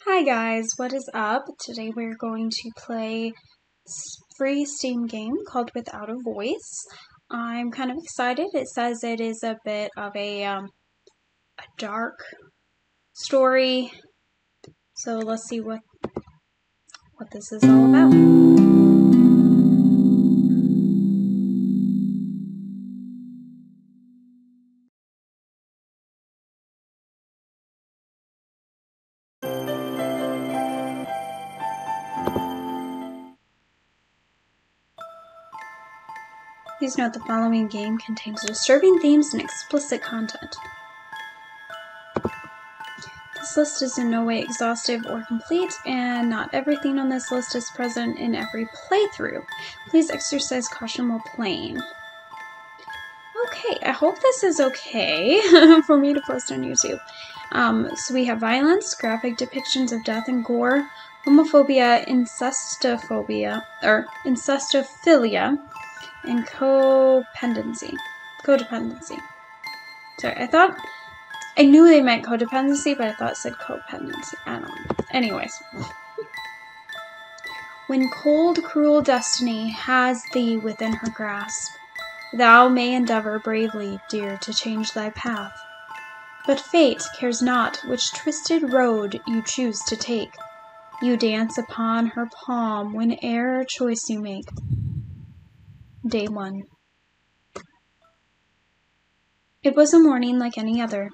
Hi guys, what is up? Today we're going to play a free Steam game called Without a Voice. I'm kind of excited. It says it is a bit of a dark story. So let's see what this is all about. Please note the following game contains disturbing themes and explicit content. This list is in no way exhaustive or complete, and not everything on this list is present in every playthrough. Please exercise caution while playing. Okay, I hope this is okay for me to post on YouTube. So we have violence, graphic depictions of death and gore, homophobia, incestophilia, and codependency. Sorry, I knew they meant codependency, but I thought it said codependency. I don't know. Anyways. When cold, cruel destiny has thee within her grasp, thou may endeavor bravely, dear, to change thy path. But fate cares not which twisted road you choose to take. You dance upon her palm whene'er choice you make. Day 1. It was a morning like any other.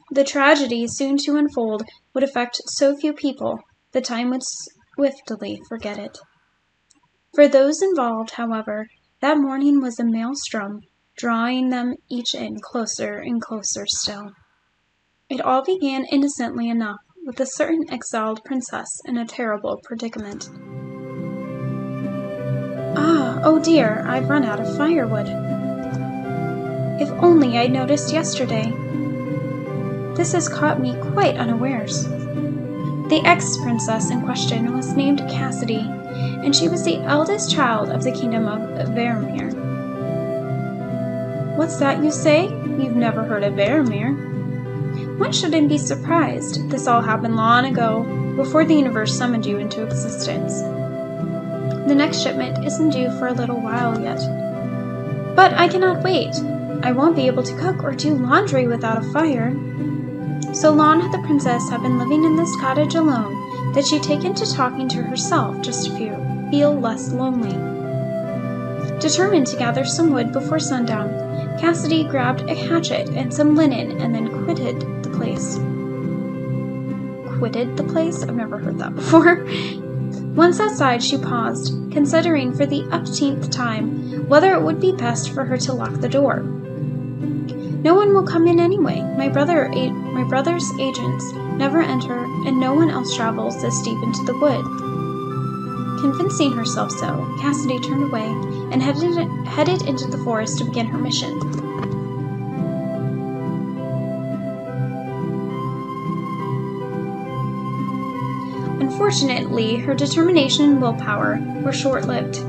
The tragedy soon to unfold would affect so few people, the time would swiftly forget it. For those involved, however, that morning was a maelstrom, drawing them each in closer and closer still. It all began innocently enough, with a certain exiled princess in a terrible predicament. Oh dear, I've run out of firewood. If only I'd noticed yesterday. This has caught me quite unawares. The ex-princess in question was named Cassidy, and she was the eldest child of the kingdom of Vermeer. What's that you say? You've never heard of Vermeer? One shouldn't be surprised. This all happened long ago, before the universe summoned you into existence. The next shipment isn't due for a little while yet. But I cannot wait. I won't be able to cook or do laundry without a fire. So long had the princess had been living in this cottage alone that she'd taken to talking to herself just to feel less lonely. Determined to gather some wood before sundown, Cassidy grabbed a hatchet and some linen and then quitted the place. Quitted the place? I've never heard that before. Once outside, she paused, considering for the umpteenth time whether it would be best for her to lock the door. No one will come in anyway. My brother's agents never enter, and no one else travels this deep into the wood. Convincing herself so, Cassidy turned away and headed into the forest to begin her mission. Unfortunately, her determination and willpower were short-lived.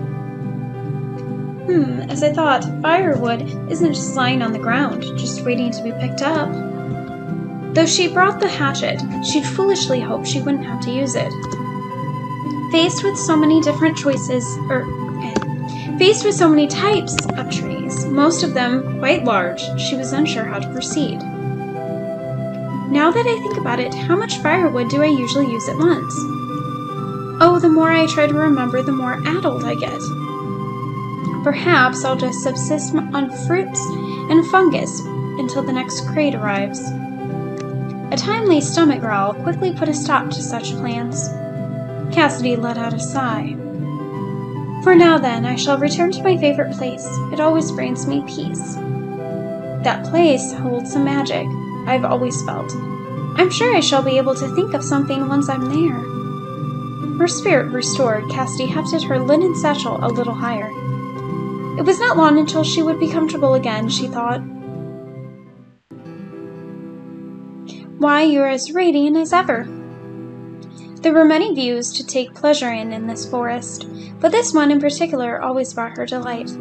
As I thought, firewood isn't just lying on the ground, just waiting to be picked up. Though she brought the hatchet, she'd foolishly hoped she wouldn't have to use it. Faced with so many types of trees, most of them quite large, she was unsure how to proceed. Now that I think about it, how much firewood do I usually use at once? Oh, the more I try to remember, the more addled I get. Perhaps I'll just subsist on fruits and fungus until the next crate arrives. A timely stomach growl quickly put a stop to such plans. Cassidy let out a sigh. For now then, I shall return to my favorite place. It always brings me peace. That place holds some magic, I've always felt. I'm sure I shall be able to think of something once I'm there. Her spirit restored, Cassidy hefted her linen satchel a little higher. It was not long until she would be comfortable again, she thought. Why, you're as radiant as ever. There were many views to take pleasure in this forest, but this one in particular always brought her delight.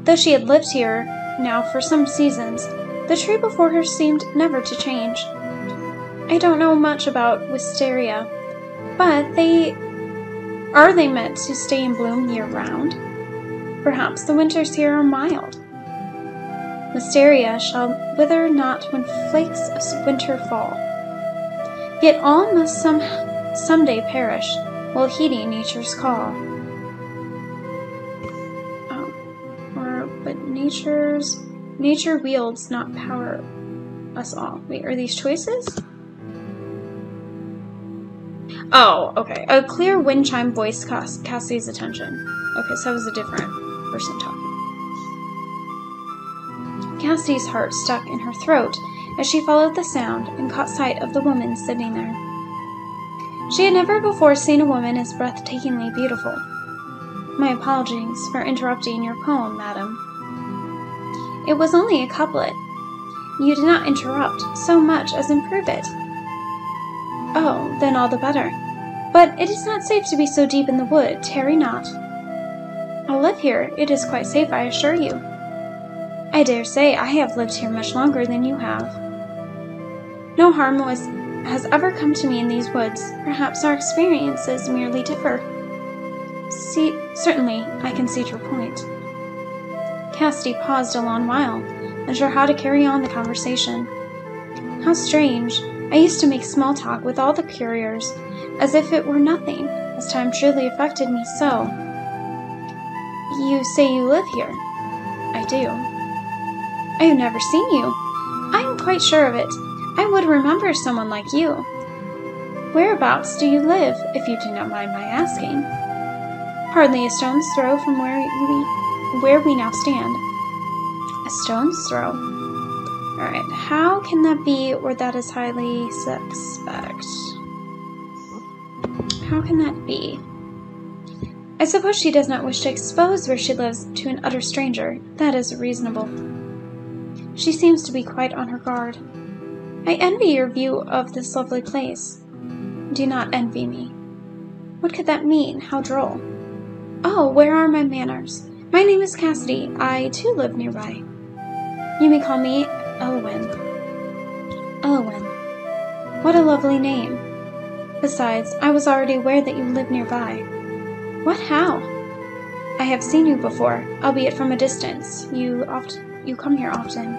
Though she had lived here now for some seasons, the tree before her seemed never to change. I don't know much about wisteria, but are they meant to stay in bloom year-round? Perhaps the winters here are mild. Wisteria shall wither not when flakes of winter fall. Yet all must someday perish, while heeding nature's call. But nature wields not power us all. Wait, are these choices? Oh, okay. A clear wind chime voice caught Cassie's attention. Okay, so that was a different person talking. Cassie's heart stuck in her throat as she followed the sound and caught sight of the woman sitting there. She had never before seen a woman as breathtakingly beautiful. My apologies for interrupting your poem, madam. It was only a couplet. You did not interrupt so much as improve it. Oh, then all the better. But it is not safe to be so deep in the wood. Tarry not. I'll live here. It is quite safe, I assure you. I dare say I have lived here much longer than you have. No harm has ever come to me in these woods. Perhaps our experiences merely differ. Certainly, I concede your point. Cassidy paused a long while, unsure how to carry on the conversation. How strange. I used to make small talk with all the couriers, as if it were nothing, as time truly affected me so. You say you live here? I do. I have never seen you. I am quite sure of it. I would remember someone like you. Whereabouts do you live, if you do not mind my asking? Hardly a stone's throw from where we now stand. A stone's throw? Alright, how can that be, or that is highly suspect? How can that be? I suppose she does not wish to expose where she lives to an utter stranger. That is reasonable. She seems to be quite on her guard. I envy your view of this lovely place. Do not envy me. What could that mean? How droll. Oh, where are my manners? My name is Cassidy. I, too, live nearby. You may call me Elwyn. Elwyn. What a lovely name. Besides, I was already aware that you live nearby. What, how? I have seen you before, albeit from a distance. You come here often.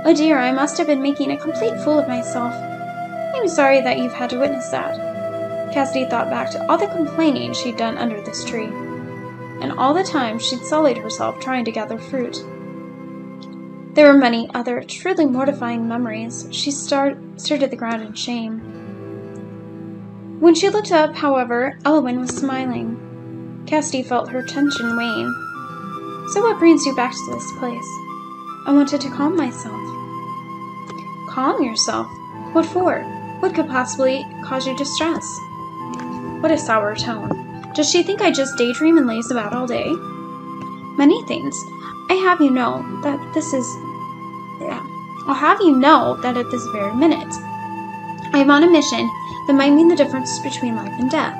Oh dear, I must have been making a complete fool of myself. I'm sorry that you've had to witness that. Cassidy thought back to all the complaining she'd done under this tree, and all the time she'd sullied herself trying to gather fruit. There were many other truly mortifying memories. She stared at the ground in shame. When she looked up, however, Elwyn was smiling. Cassidy felt her tension wane. So what brings you back to this place? I wanted to calm myself. Calm yourself? What for? What could possibly cause you distress? What a sour tone. Does she think I just daydream and laze about all day? Many things. I'll have you know that at this very minute, I am on a mission that might mean the difference between life and death.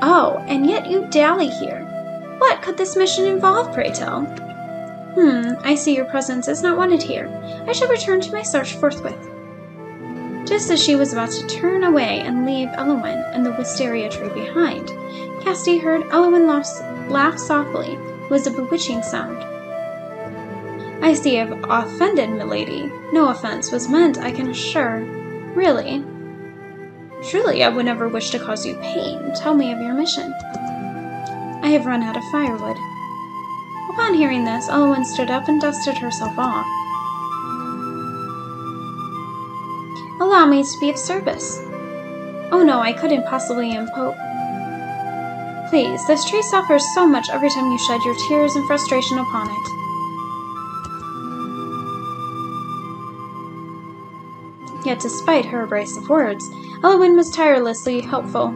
Oh, and yet you dally here. What could this mission involve, pray tell? I see your presence is not wanted here. I shall return to my search forthwith. Just as she was about to turn away and leave Elwyn and the wisteria tree behind, Cassidy heard Elwyn laugh softly. It was a bewitching sound. I see you have offended, milady. No offense was meant, I can assure. Really? Truly, I would never wish to cause you pain. Tell me of your mission. I have run out of firewood. Upon hearing this, Elwyn stood up and dusted herself off. Allow me to be of service. Oh no, I couldn't possibly impose. Please, this tree suffers so much every time you shed your tears and frustration upon it. Yet despite her abrasive words, Elwyn was tirelessly helpful.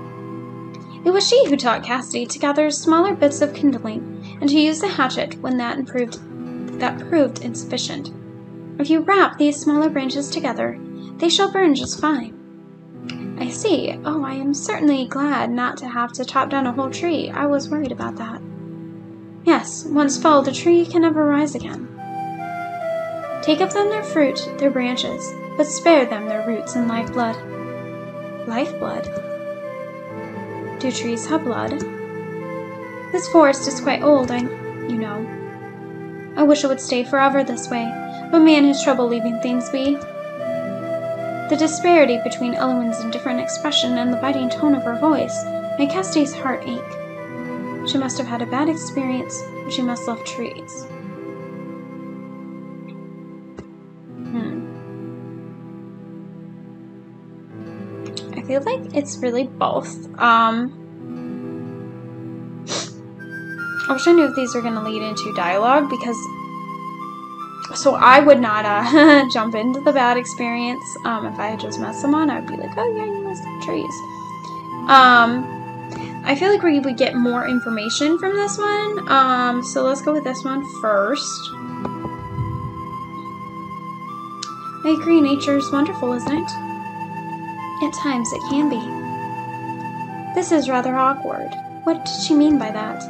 It was she who taught Cassidy to gather smaller bits of kindling and to use the hatchet when that proved insufficient. If you wrap these smaller branches together, they shall burn just fine. I see. Oh, I am certainly glad not to have to chop down a whole tree. I was worried about that. Yes, once felled, a tree can never rise again. Take of them their fruit, their branches, but spare them their roots and lifeblood. Lifeblood? Do trees have blood? This forest is quite old, you know. I wish it would stay forever this way, but man has trouble leaving things be. The disparity between Eowyn's indifferent expression and the biting tone of her voice made Cassidy's heart ache. She must have had a bad experience, but she must love trees. I feel like it's really both. I wish I knew if these were going to lead into dialogue, because so I would not jump into the bad experience. If I had just met someone, I would be like, oh yeah, you must love trees. I feel like we would get more information from this one. So let's go with this one first. I agree, nature is wonderful, isn't it? At times it can be. This is rather awkward. What did she mean by that?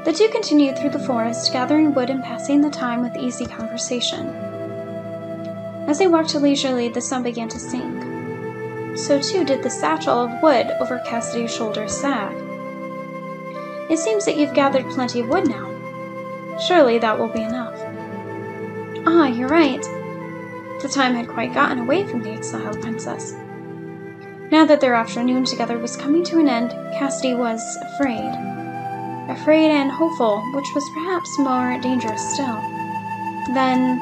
The two continued through the forest, gathering wood and passing the time with easy conversation. As they walked leisurely, the sun began to sink. So too did the satchel of wood over Cassidy's shoulders sag. It seems that you've gathered plenty of wood now. Surely that will be enough. Ah, you're right. The time had quite gotten away from the exiled princess. Now that their afternoon together was coming to an end, Cassidy was afraid. Afraid and hopeful, which was perhaps more dangerous still. Then,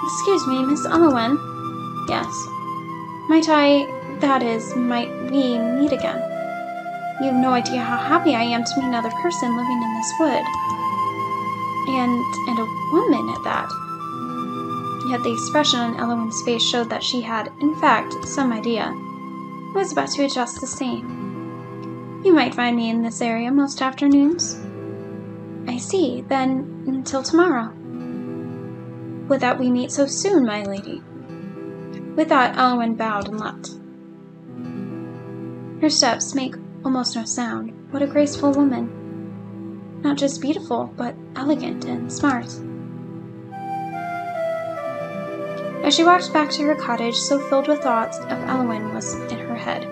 excuse me, Miss Eowyn. Yes. Might we meet again? You have no idea how happy I am to meet another person living in this wood. And a woman at that. Yet the expression on Eowyn's face showed that she had, in fact, some idea. I was about to adjust the same. You might find me in this area most afternoons. I see. Then, until tomorrow. Would that we meet so soon, my lady? With that, Eowyn bowed and left. Her steps make almost no sound. What a graceful woman. Not just beautiful, but elegant and smart. As she walked back to her cottage, so filled with thoughts of Eowyn was in her head,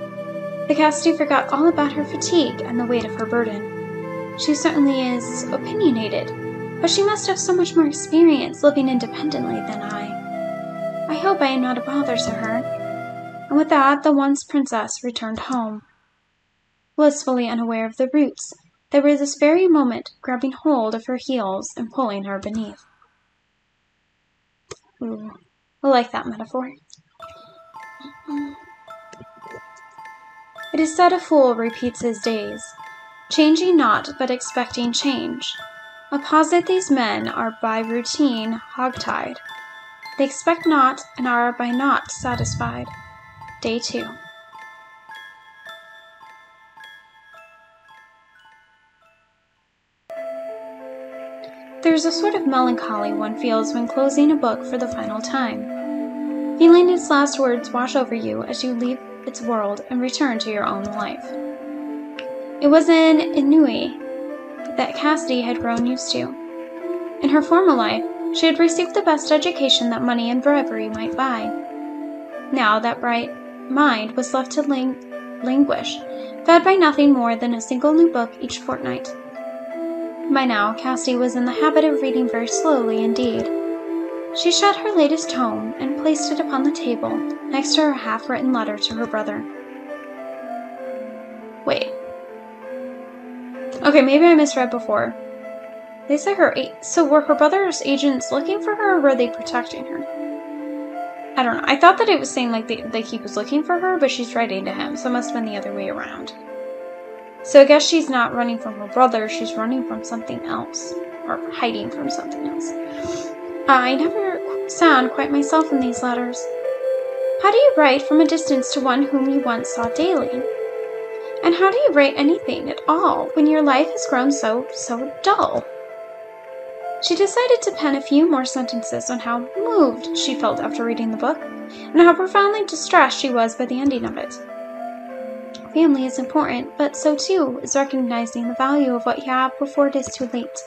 that Cassidy forgot all about her fatigue and the weight of her burden. She certainly is opinionated, but she must have so much more experience living independently than I. I hope I am not a bother to her. And with that, the once princess returned home, blissfully unaware of the roots that were this very moment grabbing hold of her heels and pulling her beneath. Ooh. I like that metaphor. It is said a fool repeats his days, changing not but expecting change. Opposite these men are by routine hog-tied. They expect not and are by naught satisfied. Day 2. There is a sort of melancholy one feels when closing a book for the final time, feeling its last words wash over you as you leave its world and return to your own life. It was an ennui that Cassidy had grown used to. In her former life, she had received the best education that money and bravery might buy. Now that bright mind was left to languish, fed by nothing more than a single new book each fortnight. By now, Cassidy was in the habit of reading very slowly indeed. She shut her latest tome and placed it upon the table next to her half-written letter to her brother. Wait. Okay, maybe I misread before. They said so were her brother's agents looking for her, or were they protecting her? I don't know. I thought that it was saying like he was looking for her, but she's writing to him, so it must have been the other way around. So I guess she's not running from her brother, she's running from something else. Or hiding from something else. I never sound quite myself in these letters. How do you write from a distance to one whom you once saw daily? And how do you write anything at all when your life has grown so dull? She decided to pen a few more sentences on how moved she felt after reading the book, and how profoundly distressed she was by the ending of it. Family is important, but so too is recognizing the value of what you have before it is too late.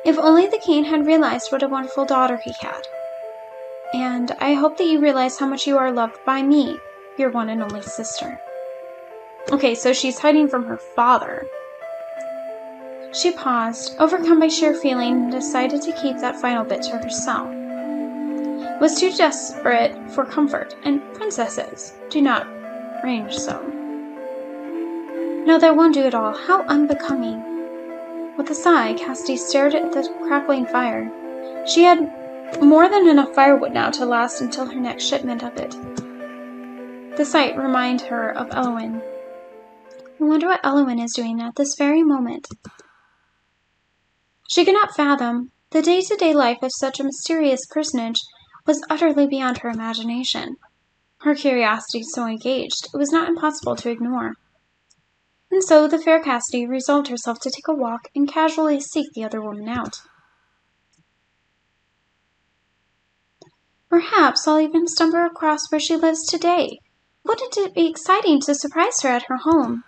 If only the king had realized what a wonderful daughter he had. And I hope that you realize how much you are loved by me, your one and only sister. Okay, so she's hiding from her father. She paused, overcome by sheer feeling, and decided to keep that final bit to herself. Was too desperate for comfort, and princesses do not range so. No, that won't do at all. How unbecoming. With a sigh, Cassidy stared at the crackling fire. She had more than enough firewood now to last until her next shipment of it. The sight reminded her of Elwyn. I wonder what Elwyn is doing at this very moment. She could not fathom. The day-to-day life of such a mysterious personage was utterly beyond her imagination. Her curiosity so engaged, it was not impossible to ignore. And so the fair Cassidy resolved herself to take a walk and casually seek the other woman out. Perhaps I'll even stumble across where she lives today. Wouldn't it be exciting to surprise her at her home?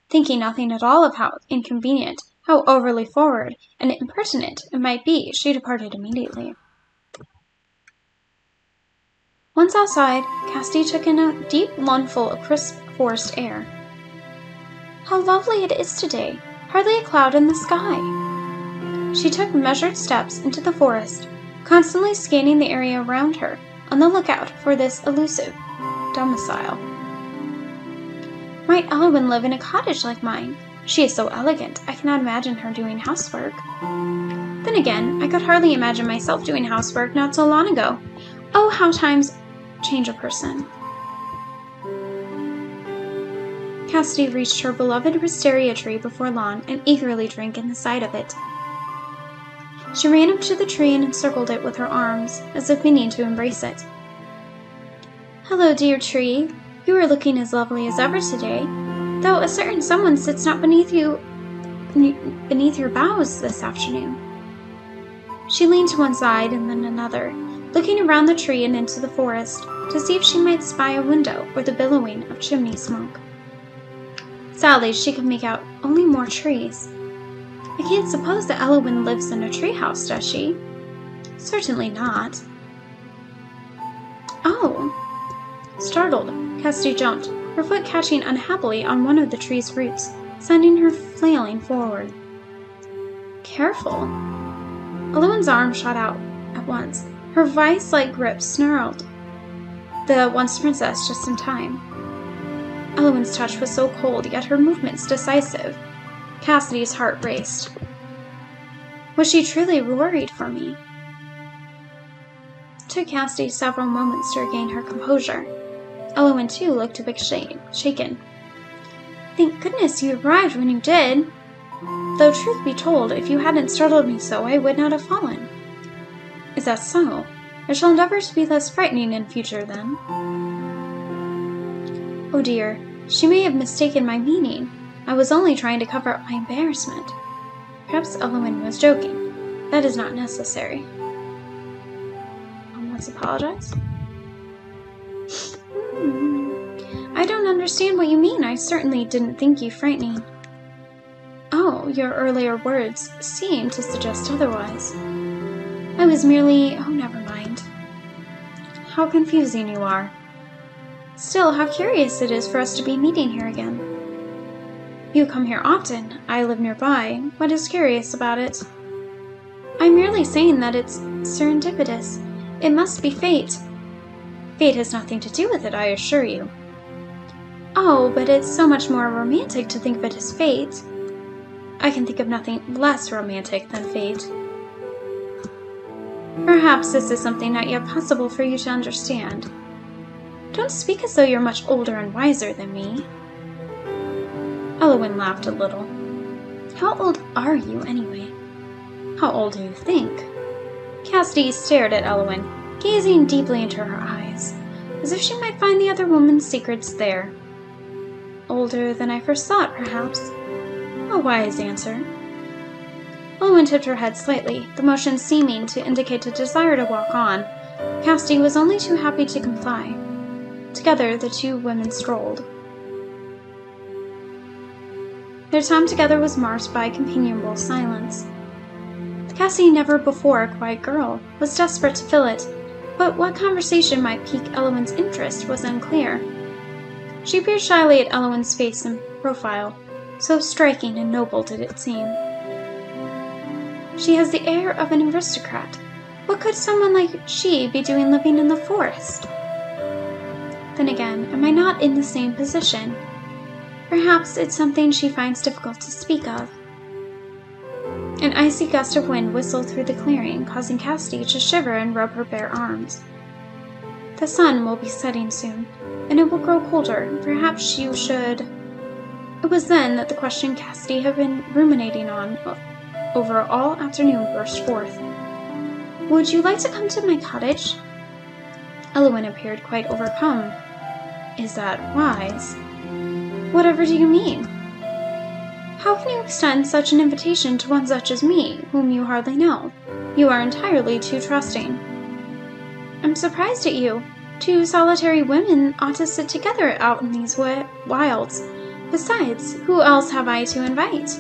Thinking nothing at all of how inconvenient, how overly forward and impertinent it might be, she departed immediately. Once outside, Cassidy took in a deep lungful of crisp forest air. How lovely it is today, hardly a cloud in the sky. She took measured steps into the forest, constantly scanning the area around her, on the lookout for this elusive domicile. Might Elwyn live in a cottage like mine? She is so elegant, I cannot imagine her doing housework. Then again, I could hardly imagine myself doing housework not so long ago. Oh, how times change a person. Cassidy reached her beloved wisteria tree before long and eagerly drank in the sight of it. She ran up to the tree and encircled it with her arms, as if meaning to embrace it. Hello, dear tree. You are looking as lovely as ever today, though a certain someone sits not beneath your boughs this afternoon. She leaned to one side and then another, looking around the tree and into the forest, to see if she might spy a window or the billowing of chimney smoke. Sadly, she could make out only more trees. I can't suppose that Elwyn lives in a treehouse, does she? Certainly not. Oh! Startled, Cassidy jumped, her foot catching unhappily on one of the tree's roots, sending her flailing forward. Careful! Elwyn's arm shot out at once. Her vice-like grip snarled the once princess just in time. Elwyn's touch was so cold, yet her movements decisive. Cassidy's heart raced. Was she truly worried for me? It took Cassidy several moments to regain her composure. Elwyn, too, looked a bit shaken. Thank goodness you arrived when you did. Though, truth be told, if you hadn't startled me so, I would not have fallen. Is that so? I shall endeavor to be less frightening in future, then. Oh dear, she may have mistaken my meaning. I was only trying to cover up my embarrassment. Perhaps Elwyn was joking. That is not necessary. Let's apologize. I don't understand what you mean. I certainly didn't think you frightening. Oh, your earlier words seem to suggest otherwise. I was merely... Oh, never mind. How confusing you are. Still, how curious it is for us to be meeting here again. You come here often. I live nearby. What is curious about it? I'm merely saying that it's serendipitous. It must be fate. Fate has nothing to do with it, I assure you. Oh, but it's so much more romantic to think of it as fate. I can think of nothing less romantic than fate. Perhaps this is something not yet possible for you to understand. Don't speak as though you're much older and wiser than me. Elwyn laughed a little. How old are you, anyway? How old do you think? Cassidy stared at Elwyn, gazing deeply into her eyes, as if she might find the other woman's secrets there. Older than I first thought, perhaps. A wise answer. Elwyn tipped her head slightly, the motion seeming to indicate a desire to walk on. Cassidy was only too happy to comply. Together, the two women strolled. Their time together was marked by companionable silence. Cassie, never before a quiet girl, was desperate to fill it, but what conversation might pique Eowyn's interest was unclear. She peered shyly at Eowyn's face and profile, so striking and noble did it seem. She has the air of an aristocrat. What could someone like she be doing living in the forest? Then again, am I not in the same position? Perhaps it's something she finds difficult to speak of. An icy gust of wind whistled through the clearing, causing Cassidy to shiver and rub her bare arms. The sun will be setting soon, and it will grow colder. Perhaps you should... It was then that the question Cassidy had been ruminating on over all afternoon burst forth. "Would you like to come to my cottage?" Eowyn appeared quite overcome. "Is that wise?" "Whatever do you mean?" "How can you extend such an invitation to one such as me, whom you hardly know? You are entirely too trusting." "I'm surprised at you. Two solitary women ought to sit together out in these wilds. Besides, who else have I to invite?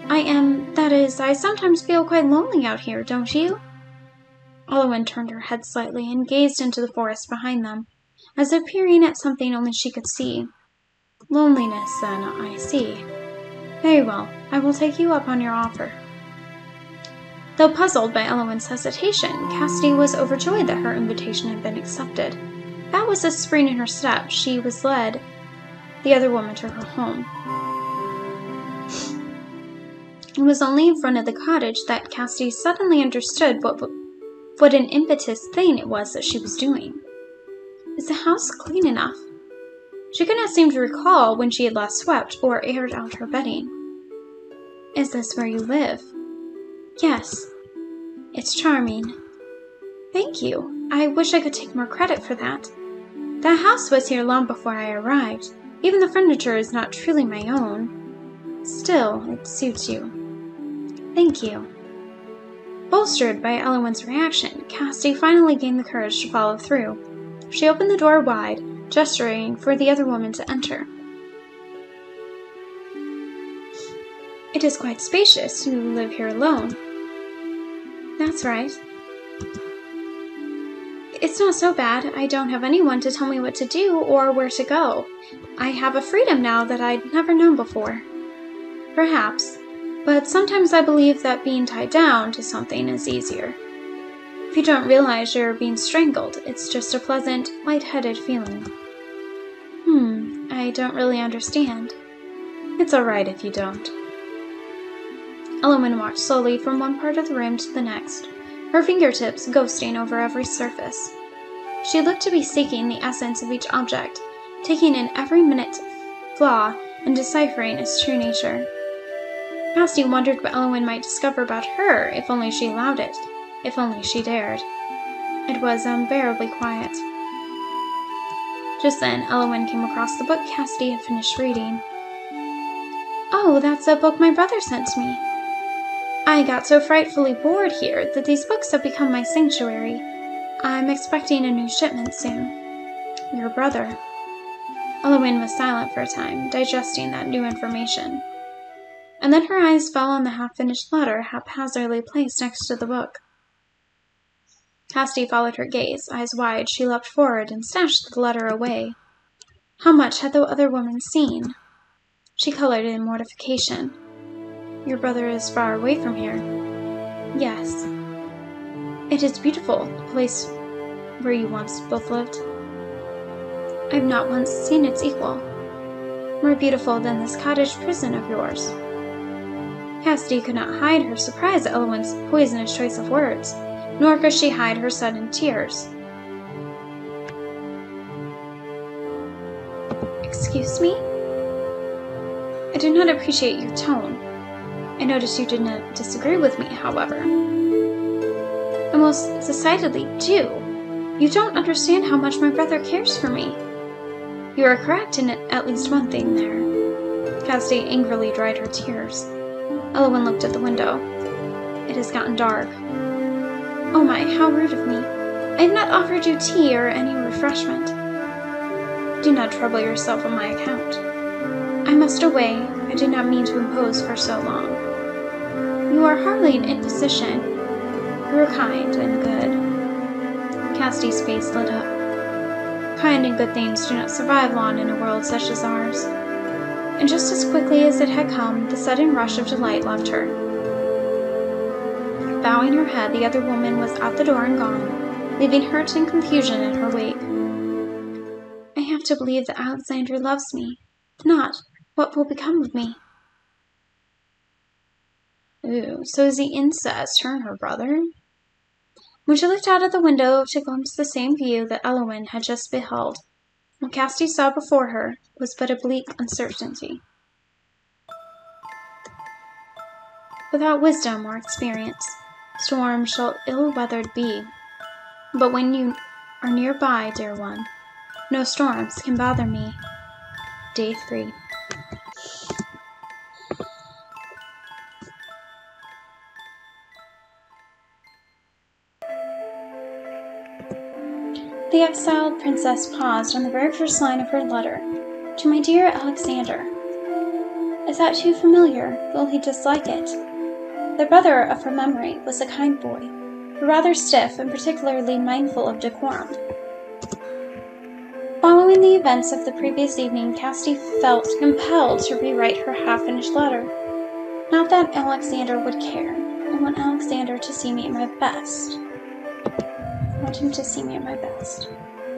I sometimes feel quite lonely out here, don't you?" Eowyn turned her head slightly and gazed into the forest behind them, as if peering at something only she could see. "Loneliness, then, I see. Very well, I will take you up on your offer." Though puzzled by Eowyn's hesitation, Cassidy was overjoyed that her invitation had been accepted. That was a spring in her step. She was led. The other woman took her home. It was only in front of the cottage that Cassidy suddenly understood what an impetuous thing it was that she was doing. Is the house clean enough? She could not seem to recall when she had last swept or aired out her bedding. Is this where you live? Yes. It's charming. Thank you. I wish I could take more credit for that. The house was here long before I arrived. Even the furniture is not truly my own. Still, it suits you. Thank you. Bolstered by Eowyn's reaction, Cassidy finally gained the courage to follow through. She opened the door wide, gesturing for the other woman to enter. It is quite spacious. You live here alone. That's right. It's not so bad. I don't have anyone to tell me what to do or where to go. I have a freedom now that I'd never known before. Perhaps, but sometimes I believe that being tied down to something is easier. If you don't realize you're being strangled, it's just a pleasant, light-headed feeling. I don't really understand. It's all right if you don't. Eowyn walked slowly from one part of the room to the next, her fingertips ghosting over every surface. She looked to be seeking the essence of each object, taking in every minute flaw and deciphering its true nature. Cassidy wondered what Eowyn might discover about her if only she allowed it, if only she dared. It was unbearably quiet. Just then, Eowyn came across the book Cassidy had finished reading. "Oh, that's a book my brother sent me. I got so frightfully bored here that these books have become my sanctuary. I'm expecting a new shipment soon." "Your brother?" Eowyn was silent for a time, digesting that new information. And then her eyes fell on the half-finished letter haphazardly placed next to the book. Cassidy followed her gaze. Eyes wide, she leapt forward and snatched the letter away. How much had the other woman seen? She colored in mortification. "Your brother is far away from here." "Yes." "It is beautiful, the place where you once both lived." "I've not once seen its equal. More beautiful than this cottage prison of yours." Cassidy could not hide her surprise at Eowyn's poisonous choice of words, nor could she hide her sudden tears. "Excuse me?" "I do not appreciate your tone. I notice you did not disagree with me, however." "I most decidedly do. You don't understand how much my brother cares for me." "You are correct in at least one thing there." Cassidy angrily dried her tears. Eowyn looked at the window. It has gotten dark. "Oh my, how rude of me. I have not offered you tea or any refreshment." "Do not trouble yourself on my account." "I must away. I did not mean to impose for so long." "You are hardly an imposition. You are kind and good." Cassidy's face lit up. Kind and good things do not survive long in a world such as ours. And just as quickly as it had come, the sudden rush of delight left her. Bowing her head, the other woman was at the door and gone, leaving hurt and confusion in her wake. I have to believe that Alexander loves me. If not, what will become of me? Ooh, so is the incest her and her brother? When she looked out of the window to glimpse the same view that Eowyn had just beheld, what Cassidy saw before her was but a bleak uncertainty. Without wisdom or experience, storm shall ill-weathered be. But when you are nearby, dear one, no storms can bother me. Day 3. The exiled princess paused on the very first line of her letter. To my dear Alexander. Is that too familiar? Will he dislike it? The brother of her memory was a kind boy, but rather stiff and particularly mindful of decorum. Following the events of the previous evening, Cassidy felt compelled to rewrite her half-finished letter. Not that Alexander would care. I want Alexander to see me at my best. I want him to see me at my best.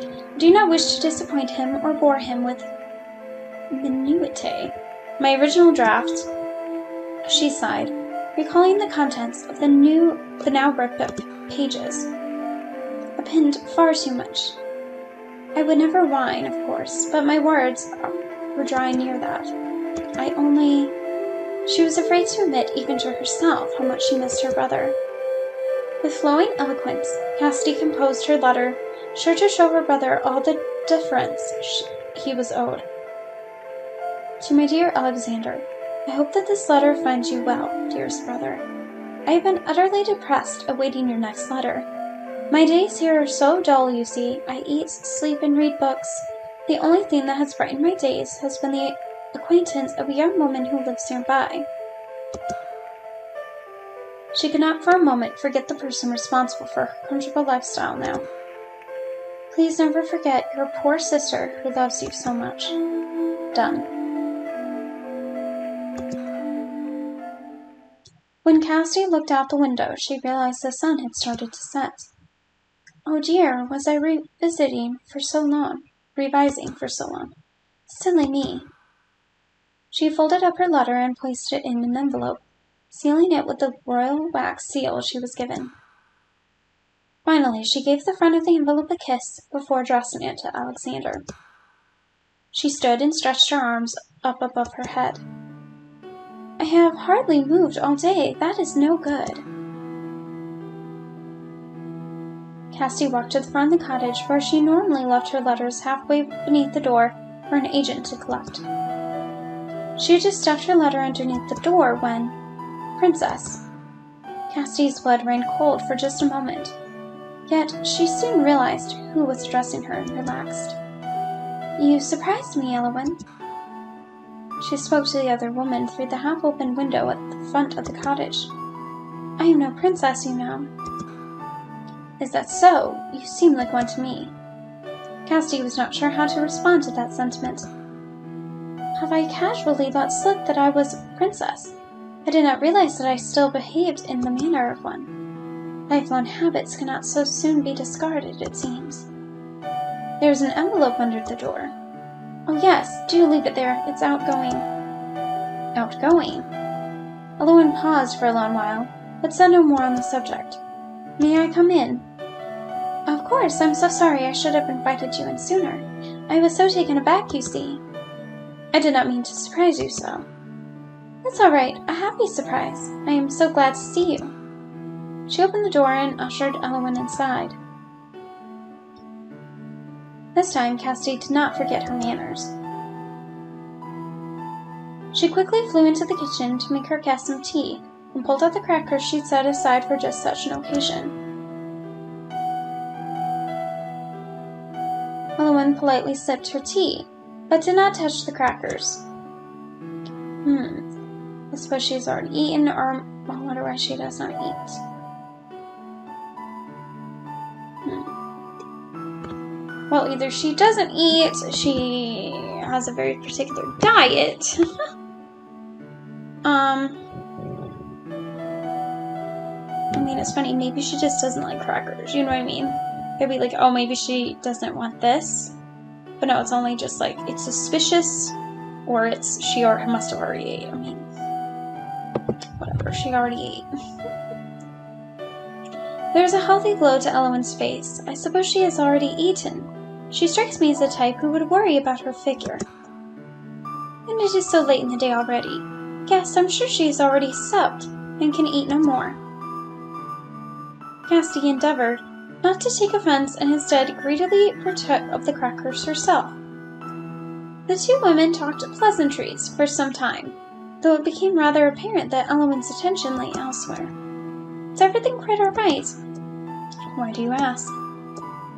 I do not wish to disappoint him or bore him with minutiae. My original draft, she sighed, recalling the contents of the now ripped up pages. Append far too much. I would never whine, of course, but my words were drawing near that. She was afraid to admit even to herself how much she missed her brother. With flowing eloquence, Cassidy composed her letter, sure to show her brother all the deference he was owed. To my dear Alexander, I hope that this letter finds you well, dearest brother. I have been utterly depressed awaiting your next letter. My days here are so dull, you see. I eat, sleep, and read books. The only thing that has brightened my days has been the acquaintance of a young woman who lives nearby. She could not for a moment forget the person responsible for her comfortable lifestyle now. Please never forget your poor sister who loves you so much. Done. When Cassidy looked out the window, she realized the sun had started to set. Oh dear, was I revising for so long? Silly me. She folded up her letter and placed it in an envelope, sealing it with the royal wax seal she was given. Finally, she gave the front of the envelope a kiss before addressing it to Alexander. She stood and stretched her arms up above her head. I have hardly moved all day. That is no good. Cassidy walked to the front of the cottage, where she normally left her letters halfway beneath the door for an agent to collect. She had just stuffed her letter underneath the door when... Princess. Cassidy's blood ran cold for just a moment, yet she soon realized who was addressing her and relaxed. You surprised me, Eowyn. She spoke to the other woman through the half-open window at the front of the cottage. I am no princess, you know. Is that so? You seem like one to me. Cassidy was not sure how to respond to that sentiment. Have I casually let slip that I was a princess? I did not realize that I still behaved in the manner of one. Lifelong habits cannot so soon be discarded, it seems. There is an envelope under the door. Oh yes, do leave it there. It's outgoing. Outgoing? Eowyn paused for a long while, but said no more on the subject. May I come in? Of course, I'm so sorry. I should have invited you in sooner. I was so taken aback, you see. I did not mean to surprise you so. It's all right. A happy surprise. I am so glad to see you. She opened the door and ushered Eowyn inside. This time, Cassidy did not forget her manners. She quickly flew into the kitchen to make her guest some tea and pulled out the crackers she'd set aside for just such an occasion. Eowyn politely sipped her tea, but did not touch the crackers. I suppose she's already eaten, or I wonder why she does not eat. Well, either she doesn't eat, she has a very particular diet. I mean, it's funny, maybe she just doesn't like crackers, you know what I mean? It'd be like, oh, maybe she doesn't want this. But no, it's only just like, it's suspicious, or it's, she must have already ate. I mean, whatever, she already ate. There's a healthy glow to Elowen's face. I suppose she has already eaten. She strikes me as the type who would worry about her figure. And it is so late in the day already. Yes, I'm sure she has already supped, and can eat no more. Casti endeavored not to take offense, and instead greedily partook of the crackers herself. The two women talked pleasantries for some time, though it became rather apparent that Elowen's attention lay elsewhere. Is everything quite all right? Why do you ask?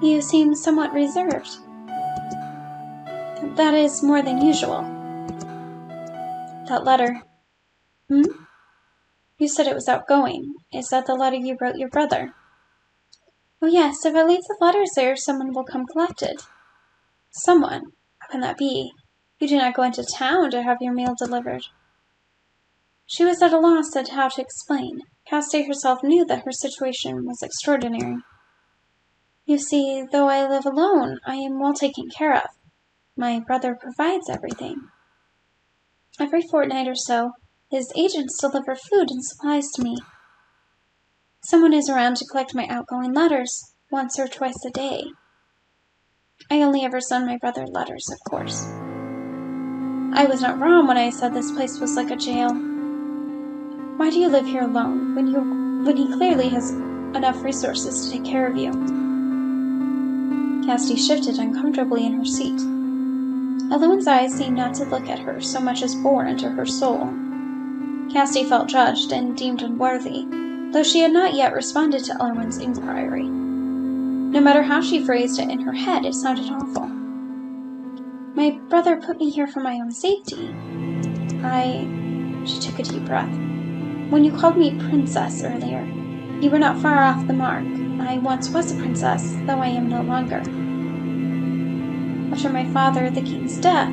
You seem somewhat reserved. That is more than usual. That letter. You said it was outgoing. Is that the letter you wrote your brother? Oh yes, if I leave the letters there, someone will come collect it. Someone? How can that be? You do not go into town to have your mail delivered. She was at a loss at how to explain. Casti herself knew that her situation was extraordinary. You see, though I live alone, I am well taken care of. My brother provides everything. Every fortnight or so, his agents deliver food and supplies to me. Someone is around to collect my outgoing letters, once or twice a day. I only ever send my brother letters, of course. I was not wrong when I said this place was like a jail. Why do you live here alone, when he clearly has enough resources to take care of you? Casti shifted uncomfortably in her seat. Elowen's eyes seemed not to look at her so much as bore into her soul. Casti felt judged and deemed unworthy, though she had not yet responded to Elowen's inquiry. No matter how she phrased it in her head, it sounded awful. My brother put me here for my own safety. She took a deep breath. When you called me princess earlier, you were not far off the mark. I once was a princess, though I am no longer. After my father, the king's death,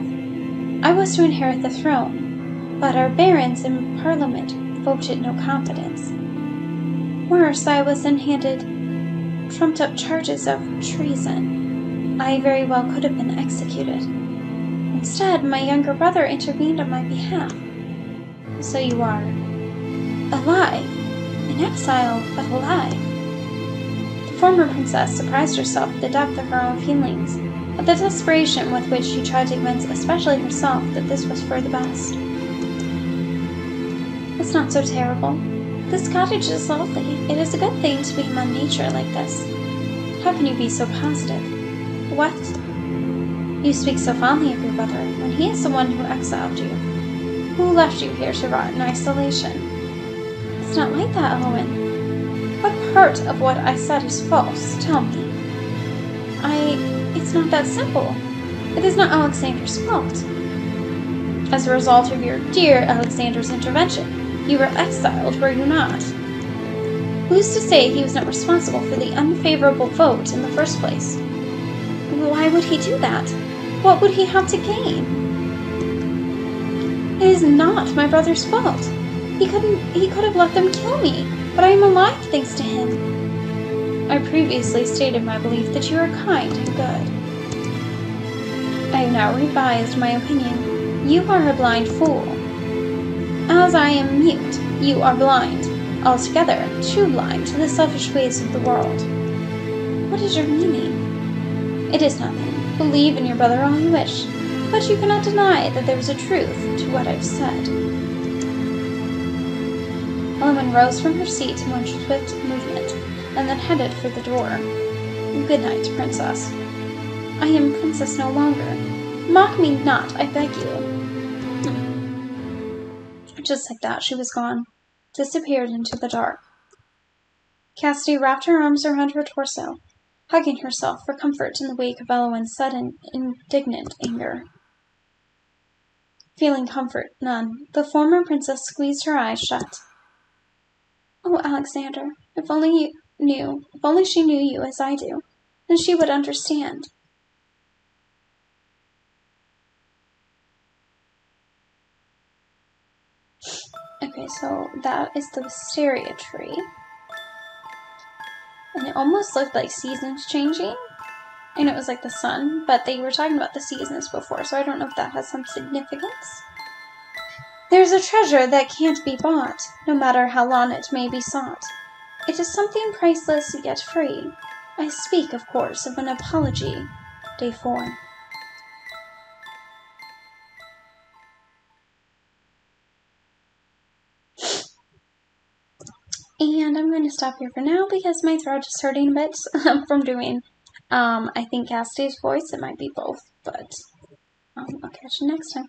I was to inherit the throne, but our barons in Parliament voted no confidence. Worse, I was then handed trumped-up charges of treason. I very well could have been executed. Instead, my younger brother intervened on my behalf. So you are alive, in exile, but alive. The former princess surprised herself at the depth of her own feelings, at the desperation with which she tried to convince especially herself that this was for the best. It's not so terrible. This cottage is lovely. It is a good thing to be among nature like this. How can you be so positive? What? You speak so fondly of your brother, when he is the one who exiled you. Who left you here to rot in isolation? It's not like that, Elowen. What part of what I said is false? Tell me. It's not that simple. It is not Alexander's fault. As a result of your dear Alexander's intervention, you were exiled, were you not? Who's to say he was not responsible for the unfavorable vote in the first place? Why would he do that? What would he have to gain? It is not my brother's fault. He could have let them kill me, but I am alive thanks to him. I previously stated my belief that you are kind and good. I have now revised my opinion. You are a blind fool. As I am mute, you are blind. Altogether, too blind to the selfish ways of the world. What is your meaning? It is nothing. Believe in your brother all you wish, but you cannot deny that there is a truth to what I've said. Elowen rose from her seat in one swift movement, and then headed for the door. Good night, princess. I am princess no longer. Mock me not, I beg you. Just like that, she was gone, disappeared into the dark. Casti wrapped her arms around her torso, hugging herself for comfort in the wake of Elowen's sudden, indignant anger. Feeling comfort none, the former princess squeezed her eyes shut. Oh, Alexander, if only she knew you as I do, then she would understand. Okay, so that is the wisteria tree. And it almost looked like seasons changing. And it was like the sun, but they were talking about the seasons before, so I don't know if that has some significance. There's a treasure that can't be bought, no matter how long it may be sought. It is something priceless yet free. I speak, of course, of an apology. Day 4. And I'm going to stop here for now because my throat is hurting a bit from doing, I think Cassidy's voice. It might be both, but I'll catch you next time.